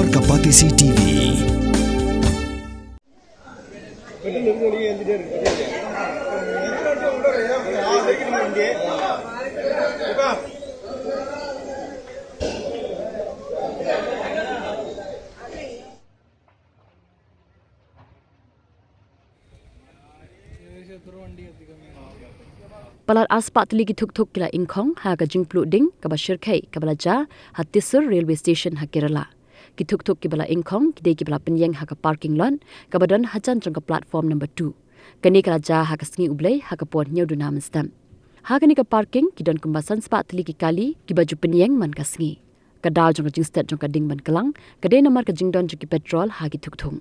Ekor Kapatisi TV. Palat aspak Tylli ki Thuk kila Ingkhong ha ka Jingpluh ding ka Bashir Khai ka balaja ha Tisur railway station ha Kerala. Ki Thuk ki bala Ingkhong ki dei ki bala penyeng ha ka parking lot ka badan hajan trong ka platform number 2. Kani kala ja ha ka sengi ublei ha ka pon nyau duna menstam. Ha kani ka parking ki don kumbasan spak Tylli ki kali ki baju penyeng man ka sengi. Ka daw trong ka jingstat trong ka ding ban kelang ka dei namar ka jingdon ki petrol ha ki Thuk.